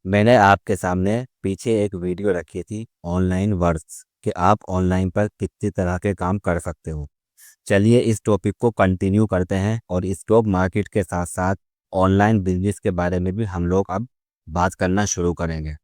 मैंने आपके सामने पीछे एक वीडियो रखी थी ऑनलाइन वर्क्स कि आप ऑनलाइन पर कितनी तरह के काम कर सकते हो। चलिए इस टॉपिक को कंटिन्यू करते हैं और स्टॉक मार्केट के साथ साथ ऑनलाइन बिजनेस के बारे में भी हम लोग अब बात करना शुरू करेंगे।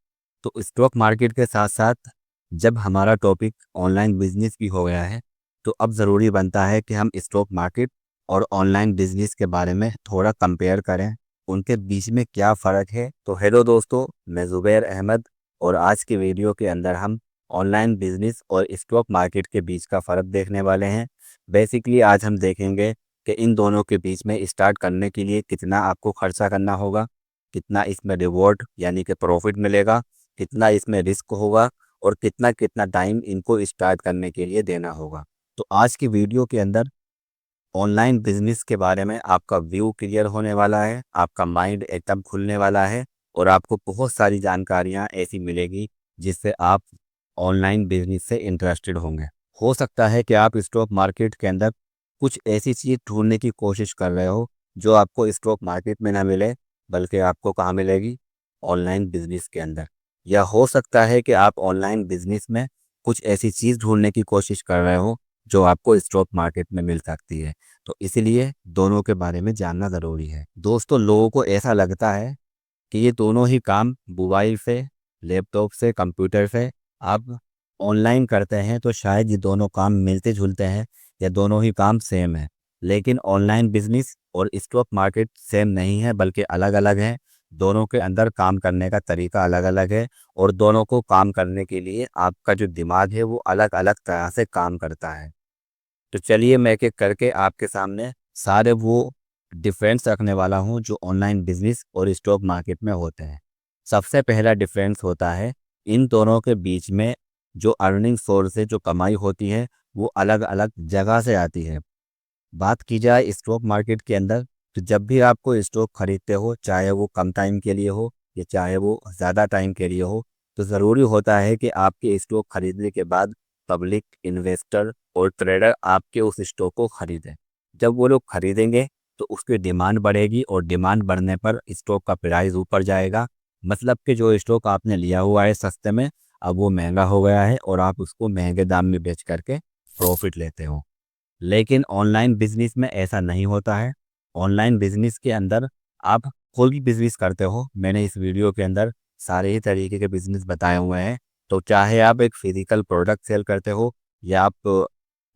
तो स्टॉक मार्केट के साथ साथ जब हमारा टॉपिक ऑनलाइन बिजनेस भी हो गया है तो अब ज़रूरी बनता है कि हम स्टॉक मार्केट और ऑनलाइन बिजनेस के बारे में थोड़ा कंपेयर करें, उनके बीच में क्या फ़र्क है। तो हेलो दोस्तों, मैं ज़ुबैर अहमद और आज की वीडियो के अंदर हम ऑनलाइन बिजनेस और स्टॉक मार्केट के बीच का फ़र्क देखने वाले हैं। बेसिकली आज हम देखेंगे कि इन दोनों के बीच में स्टार्ट करने के लिए कितना आपको खर्चा करना होगा, कितना इसमें रिवॉर्ड यानी कि प्रॉफिट मिलेगा, कितना इसमें रिस्क होगा और कितना कितना टाइम इनको स्टार्ट करने के लिए देना होगा। तो आज की वीडियो के अंदर ऑनलाइन बिजनेस के बारे में आपका व्यू क्लियर होने वाला है, आपका माइंड एकदम खुलने वाला है और आपको बहुत सारी जानकारियां ऐसी मिलेगी जिससे आप ऑनलाइन बिजनेस से इंटरेस्टेड होंगे। हो सकता है कि आप स्टॉक मार्केट के अंदर कुछ ऐसी चीज़ ढूंढने की कोशिश कर रहे हो जो आपको स्टॉक मार्केट में ना मिले, बल्कि आपको कहाँ मिलेगी? ऑनलाइन बिजनेस के अंदर। या हो सकता है कि आप ऑनलाइन बिजनेस में कुछ ऐसी चीज़ ढूंढने की कोशिश कर रहे हो जो आपको स्टॉक मार्केट में मिल सकती है। तो इसीलिए दोनों के बारे में जानना ज़रूरी है। दोस्तों, लोगों को ऐसा लगता है कि ये दोनों ही काम मोबाइल से, लैपटॉप से, कंप्यूटर से आप ऑनलाइन करते हैं तो शायद ये दोनों काम मिलते जुलते हैं या दोनों ही काम सेम है। लेकिन ऑनलाइन बिजनेस और स्टॉक मार्केट सेम नहीं है, बल्कि अलग अलग हैं। दोनों के अंदर काम करने का तरीका अलग अलग है और दोनों को काम करने के लिए आपका जो दिमाग है वो अलग अलग तरह से काम करता है। तो चलिए मैं एक एक करके आपके सामने सारे वो डिफरेंस रखने वाला हूँ जो ऑनलाइन बिजनेस और स्टॉक मार्केट में होते हैं। सबसे पहला डिफरेंस होता है इन दोनों के बीच में जो अर्निंग सोर्स है, जो कमाई होती है वो अलग अलग जगह से आती है। बात की जाए स्टॉक मार्केट के अंदर, तो जब भी आपको स्टॉक खरीदते हो, चाहे वो कम टाइम के लिए हो या चाहे वो ज़्यादा टाइम के लिए हो, तो ज़रूरी होता है कि आपके स्टॉक खरीदने के बाद पब्लिक, इन्वेस्टर और ट्रेडर आपके उस स्टॉक को खरीदें। जब वो लोग खरीदेंगे तो उसकी डिमांड बढ़ेगी और डिमांड बढ़ने पर स्टॉक का प्राइस ऊपर जाएगा। मतलब कि जो स्टॉक आपने लिया हुआ है सस्ते में, अब वो महंगा हो गया है और आप उसको महंगे दाम में बेच करके प्रॉफिट लेते हो। लेकिन ऑनलाइन बिजनेस में ऐसा नहीं होता है। ऑनलाइन बिजनेस के अंदर आप कोई भी बिजनेस करते हो, मैंने इस वीडियो के अंदर सारे ही तरीके के बिजनेस बताए हुए हैं। तो चाहे आप एक फिजिकल प्रोडक्ट सेल करते हो या आप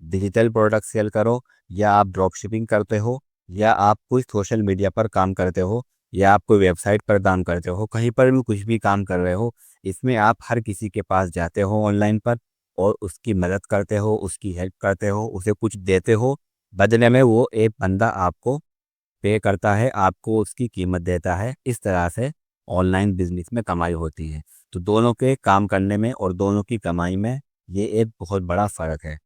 डिजिटल प्रोडक्ट सेल करो या आप ड्रॉप शिपिंग करते हो या आप कोई सोशल मीडिया पर काम करते हो या आप कोई वेबसाइट पर काम करते हो, कहीं पर भी कुछ भी काम कर रहे हो, इसमें आप हर किसी के पास जाते हो ऑनलाइन पर और उसकी मदद करते हो, उसकी हेल्प करते हो, उसे कुछ देते हो। बदले में वो एक बंदा आपको पे करता है, आपको उसकी कीमत देता है। इस तरह से ऑनलाइन बिजनेस में कमाई होती है। तो दोनों के काम करने में और दोनों की कमाई में ये एक बहुत बड़ा फ़र्क है।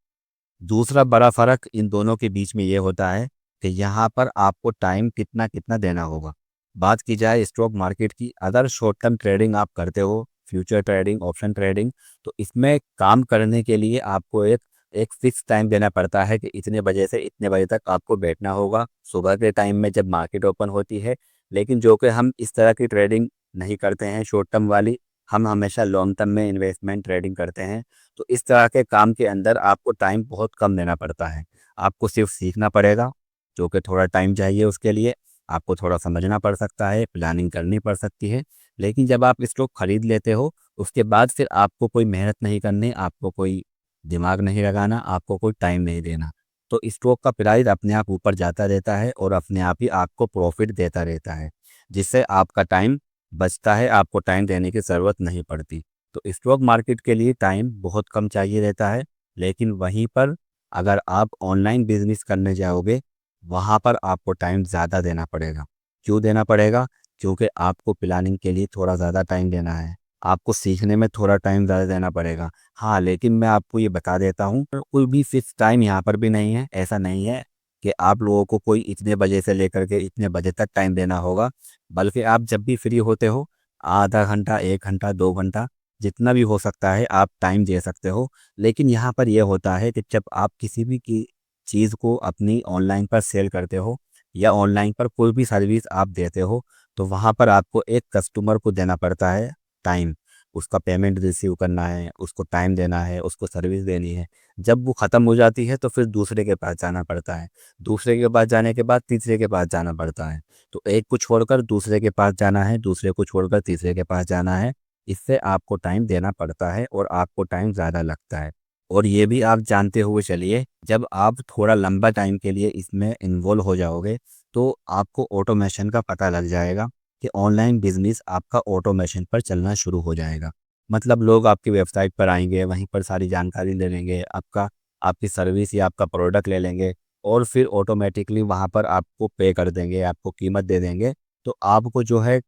दूसरा बड़ा फ़र्क इन दोनों के बीच में ये होता है कि यहाँ पर आपको टाइम कितना कितना देना होगा। बात की जाए स्टॉक मार्केट की, अगर शॉर्ट टर्म ट्रेडिंग आप करते हो, फ्यूचर ट्रेडिंग, ऑप्शन ट्रेडिंग, तो इसमें काम करने के लिए आपको एक एक फिक्स टाइम देना पड़ता है कि इतने बजे से इतने बजे तक आपको बैठना होगा सुबह के टाइम में जब मार्केट ओपन होती है। लेकिन जो कि हम इस तरह की ट्रेडिंग नहीं करते हैं शॉर्ट टर्म वाली, हम हमेशा लॉन्ग टर्म में इन्वेस्टमेंट ट्रेडिंग करते हैं। तो इस तरह के काम के अंदर आपको टाइम बहुत कम देना पड़ता है। आपको सिर्फ सीखना पड़ेगा, जो कि थोड़ा टाइम चाहिए उसके लिए। आपको थोड़ा समझना पड़ सकता है, प्लानिंग करनी पड़ सकती है। लेकिन जब आप स्टॉक खरीद लेते हो, उसके बाद फिर आपको कोई मेहनत नहीं करनी, आपको कोई दिमाग नहीं लगाना, आपको कोई टाइम नहीं देना। तो स्टॉक का प्राइस अपने आप ऊपर जाता रहता है और अपने आप ही आपको प्रॉफिट देता रहता है, जिससे आपका टाइम बचता है, आपको टाइम देने की ज़रूरत नहीं पड़ती। तो स्टॉक मार्केट के लिए टाइम बहुत कम चाहिए रहता है। लेकिन वहीं पर अगर आप ऑनलाइन बिजनेस करने जाओगे, वहाँ पर आपको टाइम ज़्यादा देना पड़ेगा। क्यों देना पड़ेगा? क्योंकि आपको प्लानिंग के लिए थोड़ा ज़्यादा टाइम देना है, आपको सीखने में थोड़ा टाइम ज़्यादा देना पड़ेगा। हाँ, लेकिन मैं आपको ये बता देता हूँ, कोई भी फिक्स टाइम यहाँ पर भी नहीं है। ऐसा नहीं है कि आप लोगों को कोई इतने बजे से लेकर के इतने बजे तक टाइम देना होगा, बल्कि आप जब भी फ्री होते हो, आधा घंटा, 1 घंटा, 2 घंटा, जितना भी हो सकता है आप टाइम दे सकते हो। लेकिन यहाँ पर यह होता है कि जब आप किसी भी की चीज़ को अपनी ऑनलाइन पर सेल करते हो या ऑनलाइन पर कोई भी सर्विस आप देते हो, तो वहाँ पर आपको एक कस्टमर को देना पड़ता है टाइम, उसका पेमेंट रिसीव करना है, उसको टाइम देना है, उसको सर्विस देनी है। जब वो ख़त्म हो जाती है तो फिर दूसरे के पास जाना पड़ता है, दूसरे के पास जाने के बाद तीसरे के पास जाना पड़ता है। तो एक को छोड़कर दूसरे के पास जाना है, दूसरे को छोड़कर तीसरे के पास जाना है। इससे आपको टाइम देना पड़ता है और आपको टाइम ज़्यादा लगता है। और ये भी आप जानते हुए चलिए, जब आप थोड़ा लंबा टाइम के लिए इसमें इन्वॉल्व हो जाओगे तो आपको ऑटोमेशन का पता लग जाएगा कि ऑनलाइन बिजनेस आपका ऑटोमेशन पर चलना शुरू हो जाएगा। मतलब लोग आपकी वेबसाइट पर आएंगे, वहीं पर सारी जानकारी ले लेंगे, आपकी सर्विस या आपका प्रोडक्ट ले लेंगे और फिर ऑटोमेटिकली वहाँ पर आपको पे कर देंगे, आपको कीमत दे देंगे। तो आपको जो है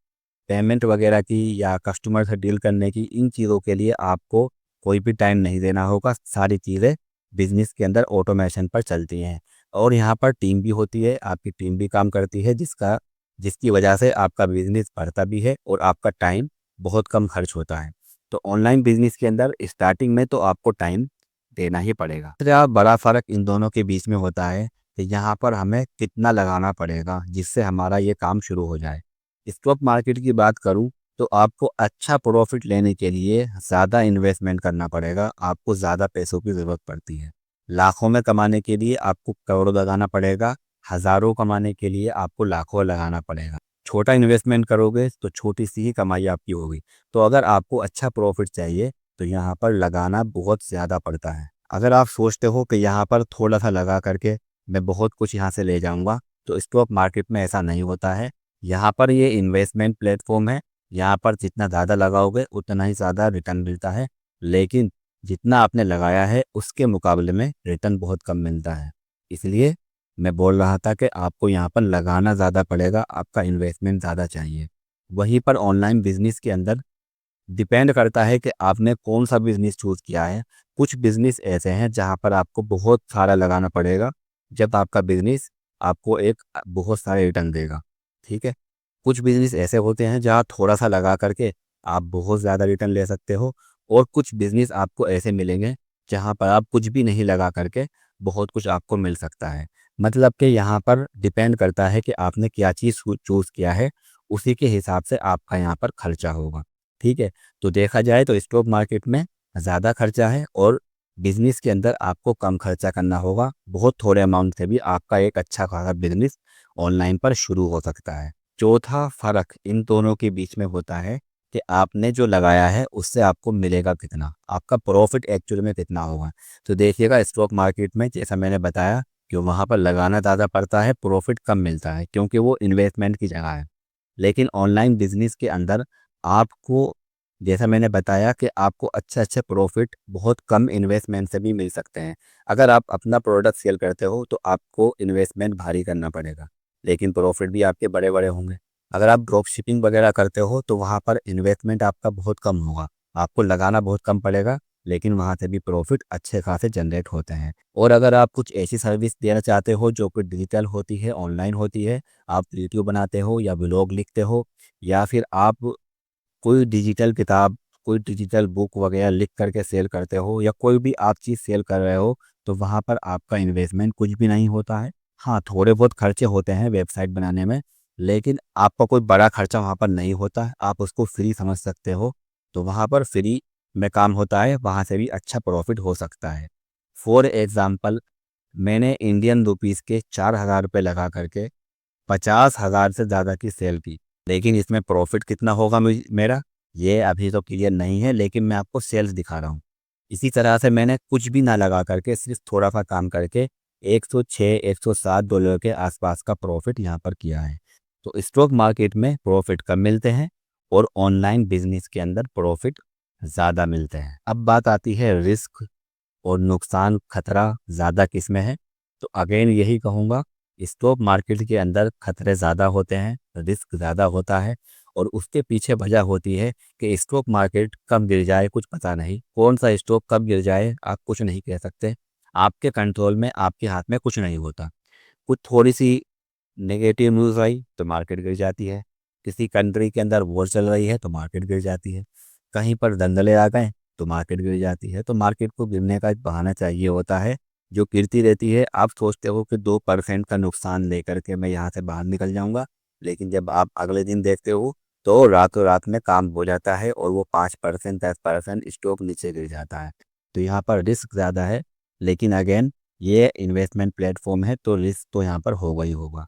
पेमेंट वगैरह की या कस्टमर से डील करने की, इन चीज़ों के लिए आपको कोई भी टाइम नहीं देना होगा। सारी चीज़ें बिजनेस के अंदर ऑटोमेशन पर चलती हैं और यहाँ पर टीम भी होती है, आपकी टीम भी काम करती है, जिसकी वजह से आपका बिजनेस बढ़ता भी है और आपका टाइम बहुत कम खर्च होता है। तो ऑनलाइन बिजनेस के अंदर स्टार्टिंग में तो आपको टाइम देना ही पड़ेगा। दूसरा बड़ा फ़र्क इन दोनों के बीच में होता है कि यहाँ पर हमें कितना लगाना पड़ेगा जिससे हमारा ये काम शुरू हो जाए। स्टॉक मार्केट की बात करूँ तो आपको अच्छा प्रॉफिट लेने के लिए ज़्यादा इन्वेस्टमेंट करना पड़ेगा, आपको ज़्यादा पैसों की ज़रूरत पड़ती है। लाखों में कमाने के लिए आपको करोड़ों लगाना पड़ेगा, हज़ारों कमाने के लिए आपको लाखों लगाना पड़ेगा। छोटा इन्वेस्टमेंट करोगे तो छोटी सी ही कमाई आपकी होगी। तो अगर आपको अच्छा प्रॉफिट चाहिए तो यहाँ पर लगाना बहुत ज़्यादा पड़ता है। अगर आप सोचते हो कि यहाँ पर थोड़ा सा लगा करके मैं बहुत कुछ यहाँ से ले जाऊँगा, तो स्टॉक मार्केट में ऐसा नहीं होता है। यहाँ पर ये इन्वेस्टमेंट प्लेटफॉर्म है, यहाँ पर जितना ज़्यादा लगाओगे उतना ही ज़्यादा रिटर्न मिलता है, लेकिन जितना आपने लगाया है उसके मुकाबले में रिटर्न बहुत कम मिलता है। इसलिए मैं बोल रहा था कि आपको यहाँ पर लगाना ज़्यादा पड़ेगा, आपका इन्वेस्टमेंट ज़्यादा चाहिए। वहीं पर ऑनलाइन बिजनेस के अंदर डिपेंड करता है कि आपने कौन सा बिजनेस चूज़ किया है। कुछ बिजनेस ऐसे हैं जहाँ पर आपको बहुत सारा लगाना पड़ेगा, जब आपका बिजनेस आपको एक बहुत सारे रिटर्न देगा। ठीक है। कुछ बिजनेस ऐसे होते हैं जहाँ थोड़ा सा लगा करके आप बहुत ज़्यादा रिटर्न ले सकते हो और कुछ बिजनेस आपको ऐसे मिलेंगे जहाँ पर आप कुछ भी नहीं लगा करके बहुत कुछ आपको मिल सकता है। मतलब कि यहाँ पर डिपेंड करता है कि आपने क्या चीज़ चूज़ किया है, उसी के हिसाब से आपका यहाँ पर खर्चा होगा। ठीक है। तो देखा जाए तो स्टॉक मार्केट में ज़्यादा खर्चा है और बिजनेस के अंदर आपको कम खर्चा करना होगा। बहुत थोड़े अमाउंट से भी आपका एक अच्छा खासा बिजनेस ऑनलाइन पर शुरू हो सकता है। चौथा फ़र्क इन दोनों के बीच में होता है कि आपने जो लगाया है उससे आपको मिलेगा कितना, आपका प्रॉफिट एक्चुअल में कितना होगा। तो देखिएगा स्टॉक मार्केट में जैसा मैंने बताया कि वहाँ पर लगाना ज़्यादा पड़ता है, प्रॉफिट कम मिलता है क्योंकि वो इन्वेस्टमेंट की जगह है। लेकिन ऑनलाइन बिजनेस के अंदर आपको, जैसा मैंने बताया कि आपको अच्छे प्रॉफिट बहुत कम इन्वेस्टमेंट से भी मिल सकते हैं। अगर आप अपना प्रोडक्ट सेल करते हो तो आपको इन्वेस्टमेंट भारी करना पड़ेगा, लेकिन प्रॉफिट भी आपके बड़े बड़े होंगे। अगर आप ड्रॉप शिपिंग वगैरह करते हो तो वहाँ पर इन्वेस्टमेंट आपका बहुत कम होगा, आपको लगाना बहुत कम पड़ेगा, लेकिन वहाँ से भी प्रॉफिट अच्छे खासे जनरेट होते हैं। और अगर आप कुछ ऐसी सर्विस देना चाहते हो जो कि डिजिटल होती है, ऑनलाइन होती है, आप वीडियो बनाते हो या ब्लॉग लिखते हो या फिर आप कोई डिजिटल किताब, कोई डिजिटल बुक वगैरह लिख करके सेल करते हो या कोई भी आप चीज़ सेल कर रहे हो, तो वहाँ पर आपका इन्वेस्टमेंट कुछ भी नहीं होता है। हाँ, थोड़े बहुत खर्चे होते हैं वेबसाइट बनाने में, लेकिन आपका कोई बड़ा खर्चा वहाँ पर नहीं होता है, आप उसको फ्री समझ सकते हो। तो वहाँ पर फ्री में काम होता है, वहाँ से भी अच्छा प्रॉफिट हो सकता है। फॉर एग्ज़ाम्पल, मैंने इंडियन रुपीज़ के 4,000 रुपये लगा करके 50,000 से ज़्यादा की सेल की। लेकिन इसमें प्रॉफिट कितना होगा मेरा, ये अभी तो क्लियर नहीं है, लेकिन मैं आपको सेल्स दिखा रहा हूँ। इसी तरह से मैंने कुछ भी ना लगा करके सिर्फ थोड़ा सा काम करके 106 107 डॉलर के आसपास का प्रॉफिट यहाँ पर किया है। तो स्टॉक मार्केट में प्रॉफिट कम मिलते हैं और ऑनलाइन बिजनेस के अंदर प्रॉफिट ज़्यादा मिलते हैं। अब बात आती है रिस्क और नुकसान, खतरा ज़्यादा किस में है। तो अगेन यही कहूँगा, स्टॉक मार्केट के अंदर खतरे ज़्यादा होते हैं, रिस्क ज़्यादा होता है और उसके पीछे वजह होती है कि स्टॉक मार्केट कब गिर जाए कुछ पता नहीं, कौन सा स्टॉक कब गिर जाए आप कुछ नहीं कह सकते। आपके कंट्रोल में, आपके हाथ में कुछ नहीं होता। कुछ थोड़ी सी नेगेटिव न्यूज़ आई तो मार्केट गिर जाती है, किसी कंट्री के अंदर वॉर चल रही है तो मार्केट गिर जाती है, कहीं पर दंगले आ गए तो मार्केट गिर जाती है। तो मार्केट को गिरने का एक बहाना चाहिए होता है, जो गिरती रहती है। आप सोचते हो कि 2% का नुकसान लेकर के मैं यहाँ से बाहर निकल जाऊँगा, लेकिन जब आप अगले दिन देखते हो तो रातों रात में काम हो जाता है और वो 5% 10% स्टॉक नीचे गिर जाता है। तो यहाँ पर रिस्क ज़्यादा है, लेकिन अगेन ये इन्वेस्टमेंट प्लेटफॉर्म है तो रिस्क तो यहाँ पर होगा ही होगा।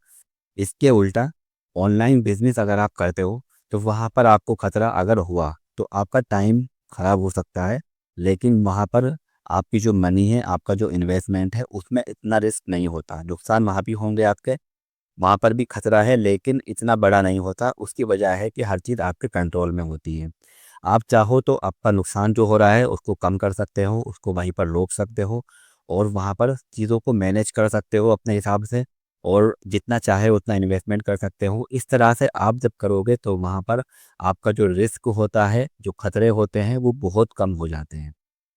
इसके उल्टा ऑनलाइन बिजनेस अगर आप करते हो तो वहाँ पर आपको खतरा अगर हुआ तो आपका टाइम खराब हो सकता है, लेकिन वहाँ पर आपकी जो मनी है, आपका जो इन्वेस्टमेंट है, उसमें इतना रिस्क नहीं होता। नुकसान वहाँ भी होंगे आपके, वहाँ पर भी खतरा है, लेकिन इतना बड़ा नहीं होता। उसकी वजह है कि हर चीज़ आपके कंट्रोल में होती है। आप चाहो तो आपका नुकसान जो हो रहा है उसको कम कर सकते हो, उसको वहीं पर रोक सकते हो और वहाँ पर चीज़ों को मैनेज कर सकते हो अपने हिसाब से, और जितना चाहे उतना इन्वेस्टमेंट कर सकते हो। इस तरह से आप जब करोगे तो वहाँ पर आपका जो रिस्क होता है, जो खतरे होते हैं, वो बहुत कम हो जाते हैं।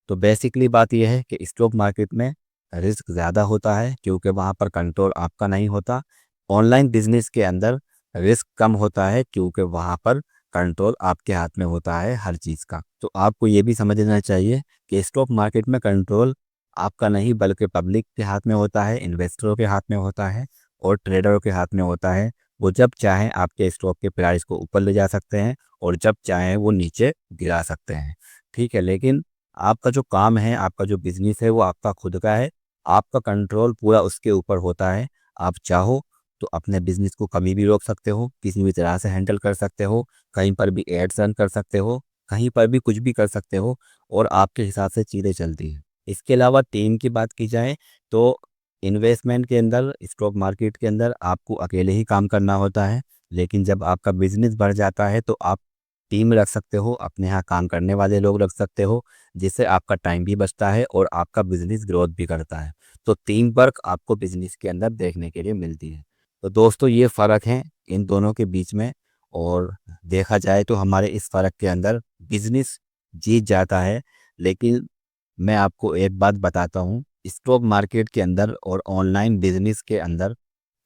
तो बेसिकली बात यह है कि स्टॉक मार्केट में रिस्क ज़्यादा होता है क्योंकि वहाँ पर कंट्रोल आपका नहीं होता। ऑनलाइन बिजनेस के अंदर रिस्क कम होता है क्योंकि वहाँ पर कंट्रोल आपके हाथ में होता है हर चीज़ का। तो आपको ये भी समझना चाहिए कि स्टॉक मार्केट में कंट्रोल आपका नहीं बल्कि पब्लिक के हाथ में होता है, इन्वेस्टरों के हाथ में होता है और ट्रेडरों के हाथ में होता है। वो जब चाहें आपके स्टॉक के प्राइस को ऊपर ले जा सकते हैं और जब चाहें वो नीचे गिरा सकते हैं। ठीक है, लेकिन आपका जो काम है, आपका जो बिजनेस है, वो आपका खुद का है। आपका कंट्रोल पूरा उसके ऊपर होता है। आप चाहो तो अपने बिजनेस को कभी भी रोक सकते हो, किसी भी तरह से हैंडल कर सकते हो, कहीं पर भी एड्स रन कर सकते हो, कहीं पर भी कुछ भी कर सकते हो और आपके हिसाब से चीज़ें चलती हैं। इसके अलावा टीम की बात की जाए तो इन्वेस्टमेंट के अंदर, स्टॉक मार्केट के अंदर आपको अकेले ही काम करना होता है, लेकिन जब आपका बिजनेस बढ़ जाता है तो आप टीम रख सकते हो, अपने यहाँ काम करने वाले लोग रख सकते हो, जिससे आपका टाइम भी बचता है और आपका बिजनेस ग्रोथ भी करता है। तो टीम वर्क आपको बिजनेस के अंदर देखने के लिए मिलती है। तो दोस्तों, ये फ़र्क है इन दोनों के बीच में, और देखा जाए तो हमारे इस फ़र्क के अंदर बिजनेस जीत जाता है। लेकिन मैं आपको एक बात बताता हूँ, स्टॉक मार्केट के अंदर और ऑनलाइन बिजनेस के अंदर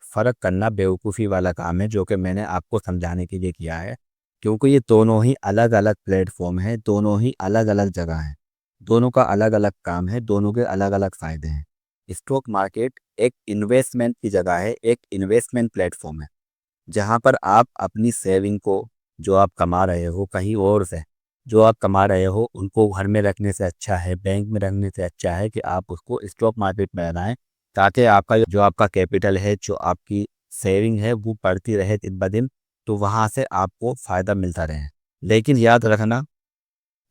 फ़र्क करना बेवकूफ़ी वाला काम है, जो कि मैंने आपको समझाने के लिए किया है। क्योंकि ये दोनों ही अलग अलग प्लेटफॉर्म है, दोनों ही अलग अलग जगह हैं, दोनों का अलग अलग काम है, दोनों के अलग अलग फ़ायदे हैं। स्टॉक मार्केट एक इन्वेस्टमेंट की जगह है, एक इन्वेस्टमेंट प्लेटफॉर्म है, जहाँ पर आप अपनी सेविंग को, जो आप कमा रहे हो कहीं और से, जो आप कमा रहे हो उनको घर में रखने से अच्छा है, बैंक में रखने से अच्छा है कि आप उसको स्टॉक मार्केट में लगाएं, ताकि आपका जो आपका कैपिटल है, जो आपकी सेविंग है, वो बढ़ती रहे दिन ब दिन, तो वहाँ से आपको फ़ायदा मिलता रहे। लेकिन याद रखना,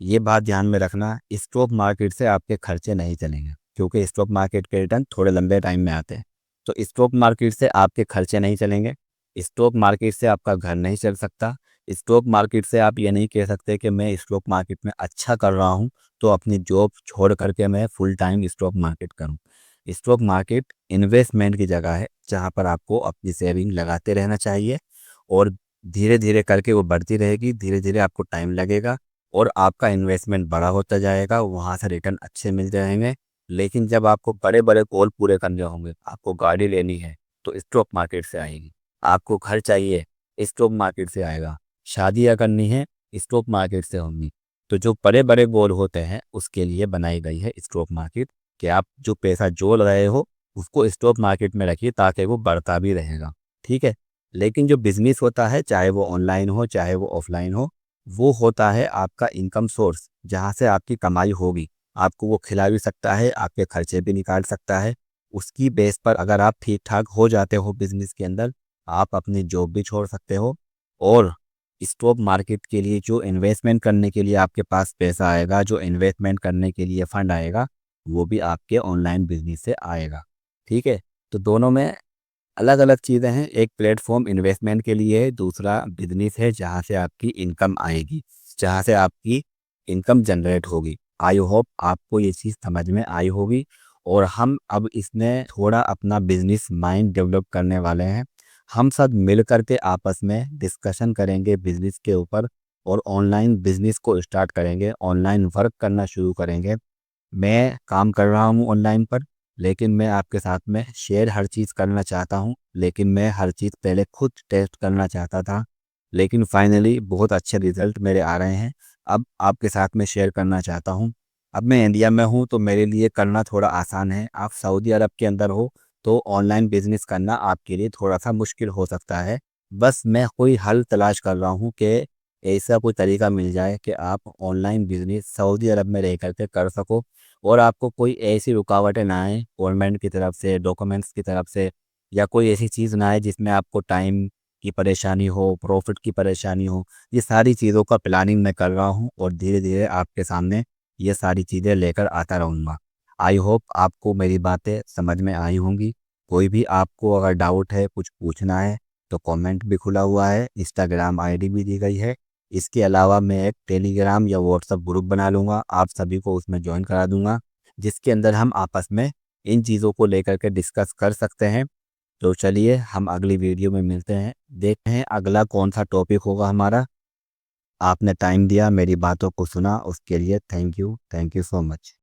ये बात ध्यान में रखना, स्टॉक मार्केट से आपके खर्चे नहीं चलेंगे, क्योंकि स्टॉक मार्केट के रिटर्न थोड़े लंबे टाइम में आते हैं। तो स्टॉक मार्केट से आपके खर्चे नहीं चलेंगे, स्टॉक मार्केट से आपका घर नहीं चल सकता, स्टॉक मार्केट से आप ये नहीं कह सकते कि मैं स्टॉक मार्केट में अच्छा कर रहा हूँ तो अपनी जॉब छोड़ करके मैं फुल टाइम स्टॉक मार्केट करूँ। स्टॉक मार्केट इन्वेस्टमेंट की जगह है, जहाँ पर आपको अपनी सेविंग लगाते रहना चाहिए और धीरे धीरे करके वो बढ़ती रहेगी, धीरे धीरे आपको टाइम लगेगा और आपका इन्वेस्टमेंट बड़ा होता जाएगा, वहाँ से रिटर्न अच्छे मिल जाएंगे। लेकिन जब आपको बड़े बड़े गोल पूरे करने होंगे, आपको गाड़ी लेनी है तो स्टॉक मार्केट से आएगी, आपको घर चाहिए स्टॉक मार्केट से आएगा, शादियाँ करनी है स्टॉक मार्केट से होंगी। तो जो बड़े बड़े गोल होते हैं उसके लिए बनाई गई है स्टॉक मार्केट, कि आप जो पैसा जोड़ रहे हो उसको स्टॉक मार्केट में रखिए ताकि वो बढ़ता भी रहेगा। ठीक है, लेकिन जो बिजनेस होता है, चाहे वो ऑनलाइन हो चाहे वो ऑफलाइन हो, वो होता है आपका इनकम सोर्स, जहाँ से आपकी कमाई होगी। आपको वो खिला भी सकता है, आपके खर्चे भी निकाल सकता है। उसकी बेस पर अगर आप ठीक ठाक हो जाते हो बिजनेस के अंदर, आप अपनी जॉब भी छोड़ सकते हो और स्टॉक मार्केट के लिए जो इन्वेस्टमेंट करने के लिए आपके पास पैसा आएगा, जो इन्वेस्टमेंट करने के लिए फंड आएगा, वो भी आपके ऑनलाइन बिजनेस से आएगा। ठीक है, तो दोनों में अलग अलग चीज़ें हैं। एक प्लेटफॉर्म इन्वेस्टमेंट के लिए है, दूसरा बिजनेस है जहाँ से आपकी इनकम आएगी, जहाँ से आपकी इनकम जनरेट होगी। आई होप आपको ये चीज़ समझ में आई होगी और हम अब इसमें थोड़ा अपना बिजनेस माइंड डेवलप करने वाले हैं। हम सब मिल करके आपस में डिस्कशन करेंगे बिजनेस के ऊपर और ऑनलाइन बिजनेस को स्टार्ट करेंगे, ऑनलाइन वर्क करना शुरू करेंगे। मैं काम कर रहा हूँ ऑनलाइन पर, लेकिन मैं आपके साथ में शेयर हर चीज़ करना चाहता हूँ, लेकिन मैं हर चीज़ पहले खुद टेस्ट करना चाहता था, लेकिन फाइनली बहुत अच्छे रिजल्ट मेरे आ रहे हैं। अब आपके साथ में शेयर करना चाहता हूँ। अब मैं इंडिया में हूँ तो मेरे लिए करना थोड़ा आसान है। आप सऊदी अरब के अंदर हो तो ऑनलाइन बिजनेस करना आपके लिए थोड़ा सा मुश्किल हो सकता है, बस मैं कोई हल तलाश कर रहा हूँ कि ऐसा कोई तरीका मिल जाए कि आप ऑनलाइन बिजनेस सऊदी अरब में रह करके कर सको और आपको कोई ऐसी रुकावटें ना आए गवर्नमेंट की तरफ से, डॉक्यूमेंट्स की तरफ से, या कोई ऐसी चीज़ ना आए जिसमें आपको टाइम की परेशानी हो, प्रॉफिट की परेशानी हो। ये सारी चीज़ों का प्लानिंग मैं कर रहा हूँ और धीरे धीरे आपके सामने ये सारी चीज़ें लेकर आता रहूँगा। आई होप आपको मेरी बातें समझ में आई होंगी। कोई भी आपको अगर डाउट है, कुछ पूछना है, तो कमेंट भी खुला हुआ है, इंस्टाग्राम आईडी भी दी गई है। इसके अलावा मैं एक टेलीग्राम या व्हाट्सएप ग्रुप बना लूँगा, आप सभी को उसमें ज्वाइन करा दूँगा, जिसके अंदर हम आपस में इन चीज़ों को लेकर के डिस्कस कर सकते हैं। तो चलिए हम अगली वीडियो में मिलते हैं, देखते हैं अगला कौन सा टॉपिक होगा हमारा। आपने टाइम दिया, मेरी बातों को सुना, उसके लिए थैंक यू सो मच।